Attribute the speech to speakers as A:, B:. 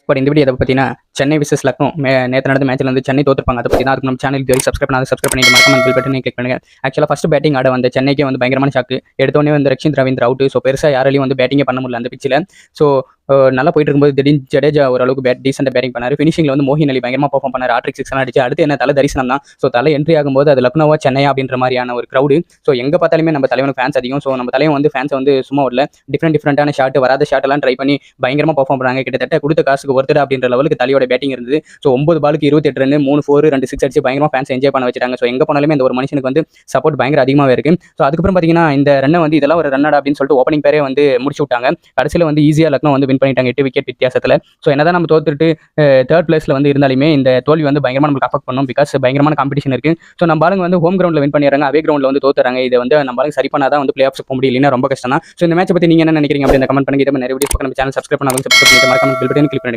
A: But இந்த video எதை பார்த்தீங்கன்னா சென்னை விசஸ் லக்னோ நேற்று நடந்த மேட்ச்ல வந்து சென்னை தோத்துருப்பாங்க. அதை பற்றி தான் அதுக்கு நம்ம சேனல் இது சப்ஸ்கிரைப் பண்ணாத சப்ஸ்கிரைப் பண்ணிட்டு மறக்காம பெல் பட்டனை கிளிக் பண்ணுங்க. ஆக்சுவலாக ஃபர்ஸ்ட் பேட்டிங் ஆட வந்த சென்னைக்கே வந்து பயங்கரமான ஷாக்கு. எடுத்தோடனே வந்து ரக்ஷித் ரவீந்திர அவுட். ஸோ பெருசாக யாராலையும் வந்து பேட்டிங்கே பண்ண முடியல அந்த பிச்சில். ஸோ நல்லா போயிட்டு இருக்கும்போது திடீர்னு ஜடேஜா ஓரளவுக்கு டீசெண்டாக பேட்டிங் பண்ணார். ஃபினிஷிங்கில் வந்து மோஹின் அலி பயங்கரமாக பர்ஃபார்ம் பண்ணார். ஆட்ரிக் சிக்ஸ் அடிச்சு அடுத்து என்ன தலை தரிசனம் தான். ஸோ தலை என்ட்ரி ஆகும்போது அது லக்னோவா சென்னையா அப்படின்ற மாதிரியான ஒரு க்ரௌடு. ஸோ எங்கே பார்த்தாலுமே நம்ம தலைவனுக்கு ஃபேன்ஸ் அதிகம். ஸோ நம்ம தலைவன் வந்து ஃபேன்ஸை வந்து சும்மா வரல, டிஃப்ரெண்டான ஷாட் வராத ஷாட் எல்லாம் ட்ரை பண்ணி பயங்கரமாக பர்ஃபார்ம் பண்ணாங்க. கிட்டத்தட்ட கொடுத்த காசுக்கு ஒருத்தர் அப்படின்ற லெவலுக்கு தலையோட பேட்டிங் இருந்தது. ஸோ 9 பாலுக்கு 28 ரன் 3 4 2 6 அடிச்சு பயங்கரமாக ஃபேன்ஸ் என்ஜாய் பண்ண வச்சிட்டாங்க. ஸோ எங்கே போனாலுமே இந்த ஒரு மனுஷனுக்கு வந்து சப்போர்ட் பயங்கர அதிகமாகவே இருக்கு. ஸோ அதுக்கப்புறம் பார்த்தீங்கன்னா இந்த ரன்னை வந்து இதெல்லாம் ஒரு ரன்னடா அப்படின்னு சொல்லிட்டு ஓப்பனிங் பேரே வந்து முடிச்சு விட்டாங்க. கடைசியில் வந்து ஈஸியாக லக்னோ வந்து வின் பண்ணிட்டாங்க 8 விக்கெட் வித்தியாசத்தில். ஸோ என்னதான் நம்ம தோத்துட்டு தேர்ட் பிளேஸ்ல வந்து இருந்தாலுமே இந்த தோல்வி வந்து பயங்கரமாக நமக்கு அஃபெக்ட் பண்ணும். பிகாஸ் பயங்கரமான காம்படிஷன் இருக்கு. ஸோ நம்ம ஆளுங்க வந்து ஹோம் கிரௌண்ட்ல வின் பண்ணிடுறாங்க, அவே கிரௌண்ட்ல வந்து தோத்துறாங்க. இதை வந்து நம்ம ஆளுங்க சரி பண்ணாதான் வந்து பிளே ஆஃப்ஸ் போக முடியும், இல்லைன்னா ரொம்ப கஷ்டம் தான். ஸோ இந்த மேட்சை பற்றி நீங்க என்ன நினைக்கிறீங்க அப்படின்னு கமெண்ட் பண்ணுங்க. இதை நிறைய வீடியோஸ் நம்ம சேனல் சப்ஸ்கிரைப் பண்ணாலும் சப்ஸ்கிரைப் பண்ணிட்டு மறக்காம பெல் பட்டனை கிளிக் பண்ணுங்க.